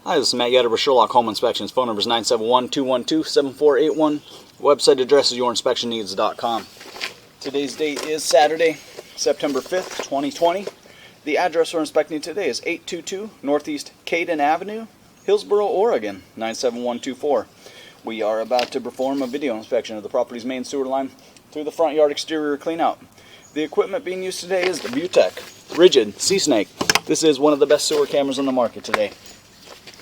Hi, this is Matt Yetter with Sherlock Home Inspections. Phone number is 971-212-7481. Website address is yourinspectionneeds.com. Today's date is Saturday, September 5th, 2020. The address we're inspecting today is 822 Northeast Caden Avenue, Hillsboro, Oregon, 97124. We are about to perform a video inspection of the property's main sewer line through the front yard exterior cleanout. The equipment being used today is the Butec Rigid Sea Snake. This is one of the best sewer cameras on the market today.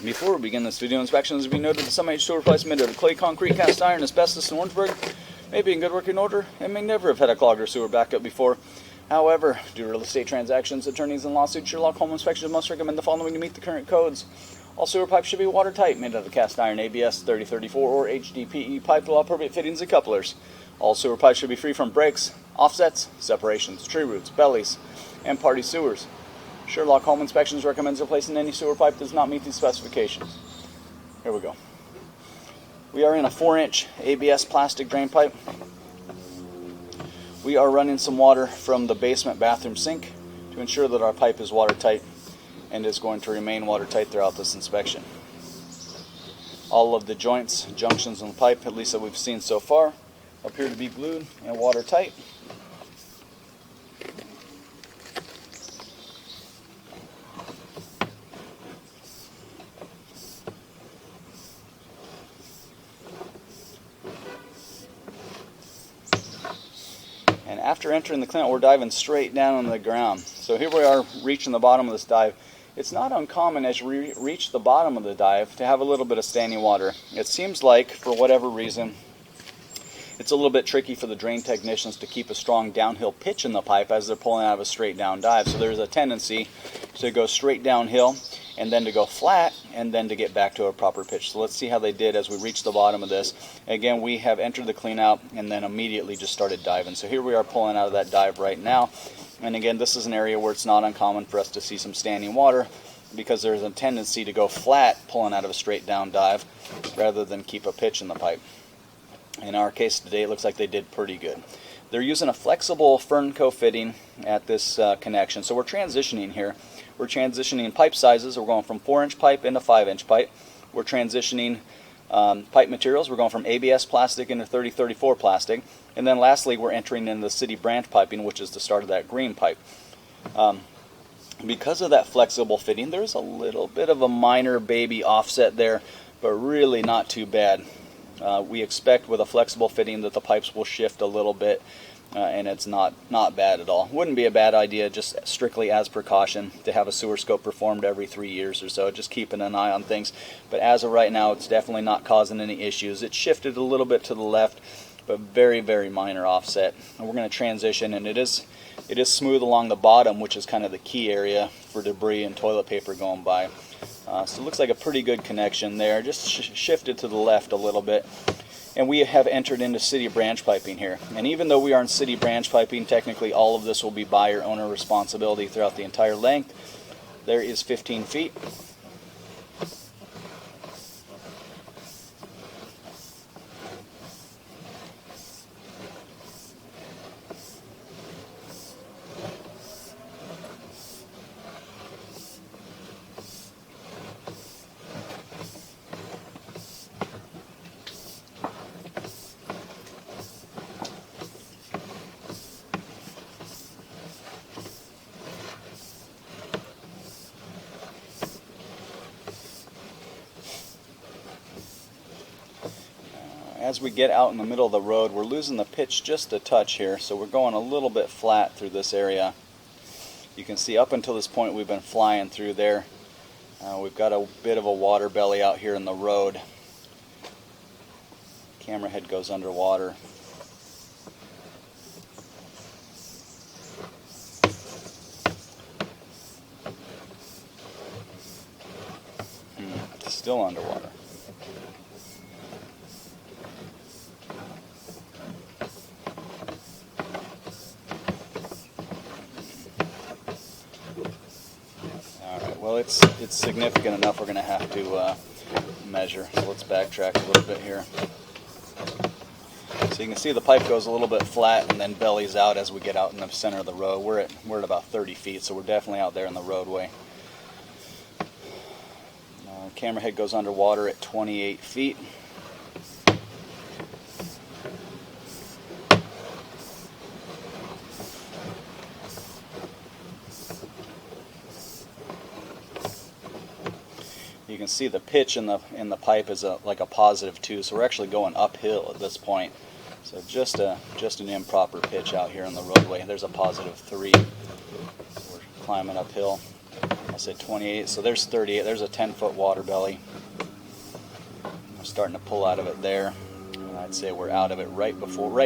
Before we begin this video inspection, it has been noted that some sewer replacement of clay, concrete, cast iron, asbestos, and Orangeburg may be in good working order and may never have had a clogged or sewer backup before. However, due to real estate transactions, attorneys, and lawsuits, Sherlock Home Inspections must recommend the following to meet the current codes. All sewer pipes should be watertight, made out of cast iron, ABS 3034 or HDPE pipe with all appropriate fittings and couplers. All sewer pipes should be free from breaks, offsets, separations, tree roots, bellies, and party sewers. Sherlock Home Inspections recommends replacing any sewer pipe that does not meet these specifications. Here we go. We are in a 4-inch ABS plastic drain pipe. We are running some water from the basement bathroom sink to ensure that our pipe is watertight and is going to remain watertight throughout this inspection. All of the joints, junctions in the pipe, at least that we've seen so far, appear to be glued and watertight. And after entering the cleanout, we're diving straight down on the ground. So here we are reaching the bottom of this dive. It's not uncommon as you reach the bottom of the dive to have a little bit of standing water. It seems like, for whatever reason, it's a little bit tricky for the drain technicians to keep a strong downhill pitch in the pipe as they're pulling out of a straight down dive. So there's a tendency to go straight downhill and then to go flat and then to get back to a proper pitch. So let's see how they did as we reach the bottom of this. Again, we have entered the clean out and then immediately just started diving. So here we are pulling out of that dive right now. And again, this is an area where it's not uncommon for us to see some standing water because there's a tendency to go flat pulling out of a straight down dive rather than keep a pitch in the pipe. In our case today, it looks like they did pretty good. They're using a flexible Fernco fitting at this connection. So we're transitioning here. We're transitioning pipe sizes. We're going from 4-inch pipe into 5-inch pipe. We're transitioning pipe materials. We're going from ABS plastic into 3034 plastic. And then lastly, we're entering in the city branch piping, which is the start of that green pipe. Because of that flexible fitting, there's a little bit of a minor baby offset there, but really not too bad. We expect with a flexible fitting that the pipes will shift a little bit, and it's not bad at all. Wouldn't be a bad idea, just strictly as precaution, to have a sewer scope performed every 3 years or so, just keeping an eye on things. But as of right now, it's definitely not causing any issues. It shifted a little bit to the left, but very, very minor offset. And we're going to transition, and it is smooth along the bottom, which is kind of the key area for debris and toilet paper going by. So it looks like a pretty good connection there. Just shifted to the left a little bit. And we have entered into city branch piping here. And even though we are in city branch piping, technically all of this will be buyer owner responsibility throughout the entire length. There is 15 feet. As we get out in the middle of the road, we're losing the pitch just a touch here, so we're going a little bit flat through this area. You can see up until this point we've been flying through there. We've got a bit of a water belly out here in the road. Camera head goes underwater. Still underwater. Well, it's significant enough we're going to have to measure. So let's backtrack a little bit here. So you can see the pipe goes a little bit flat and then bellies out as we get out in the center of the road. We're at about 30 feet, so we're definitely out there in the roadway. Camera head goes underwater at 28 feet. You can see the pitch in the pipe is like a +2, so we're actually going uphill at this point. So just an improper pitch out here on the roadway. There's a +3. We're climbing uphill. I said 28, so there's 38. There's a 10-foot water belly. We're starting to pull out of it there. And I'd say we're out of it right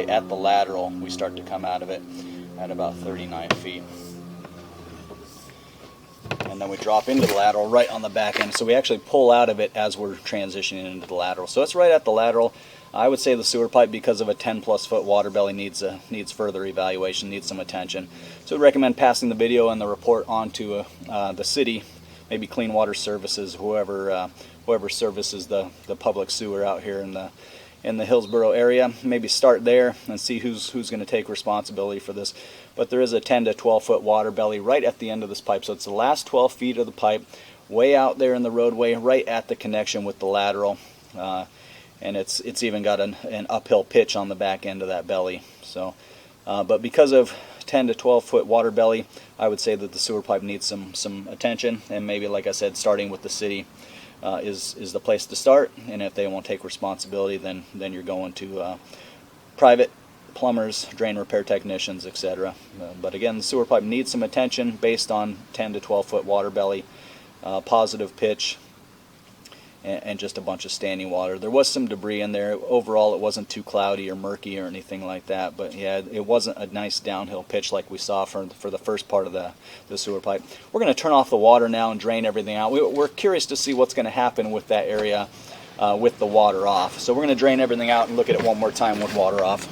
at the lateral. We start to come out of it at about 39 feet. And then we drop into the lateral right on the back end. So we actually pull out of it as we're transitioning into the lateral. So it's right at the lateral. I would say the sewer pipe, because of a 10+ foot water belly, needs further evaluation, needs some attention. So I'd recommend passing the video and the report on to the city, maybe Clean Water Services, whoever services the public sewer out here in the Hillsborough area. Maybe start there and see who's going to take responsibility for this. But there is a 10 to 12 foot water belly right at the end of this pipe. So it's the last 12 feet of the pipe, way out there in the roadway, right at the connection with the lateral. And it's even got an uphill pitch on the back end of that belly. So, but because of 10 to 12 foot water belly, I would say that the sewer pipe needs some attention, and maybe, like I said, starting with the city is the place to start. And if they won't take responsibility, then you're going to private plumbers, drain repair technicians, etc. But again, the sewer pipe needs some attention based on 10 to 12 foot water belly, positive pitch, and just a bunch of standing water. There was some debris in there. Overall, it wasn't too cloudy or murky or anything like that, but yeah, it wasn't a nice downhill pitch like we saw for the first part of the sewer pipe. We're going to turn off the water now and drain everything out. We're curious to see what's going to happen with that area with the water off. So we're going to drain everything out and look at it one more time with water off.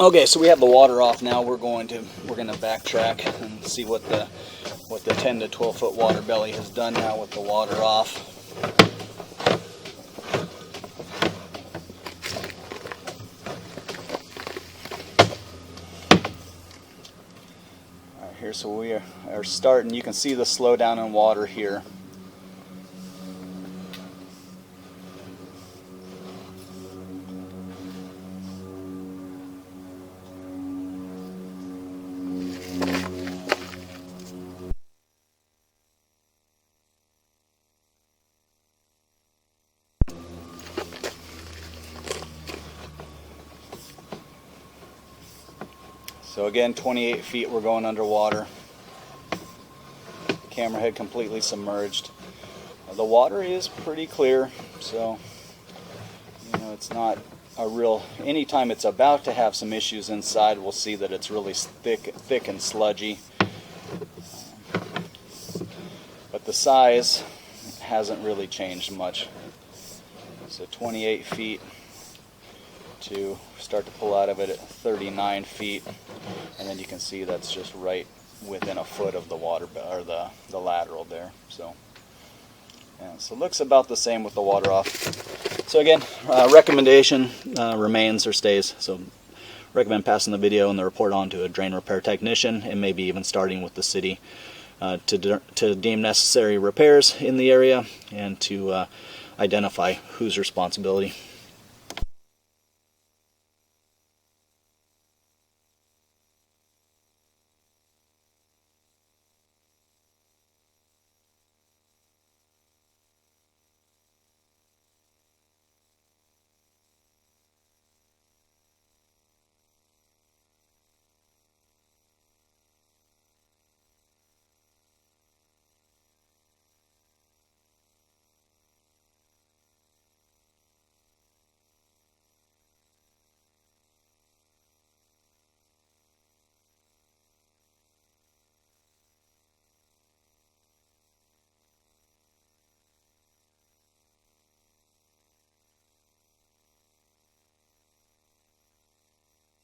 Okay, so we have the water off now. We're going to backtrack and see what the 10 to 12 foot water belly has done now with the water off. All right, here, so we are starting. You can see the slowdown in water here. So again, 28 feet we're going underwater. Camera head completely submerged. The water is pretty clear, so it's not a real, anytime it's about to have some issues inside, we'll see that it's really thick and sludgy. But the size hasn't really changed much. So 28 feet to start to pull out of it at 39 feet, and then you can see that's just right within a foot of the water, or the lateral there. So yeah, so it looks about the same with the water off. So again, recommendation remains or stays. So recommend passing the video and the report on to a drain repair technician, and maybe even starting with the city to deem necessary repairs in the area and to identify whose responsibility.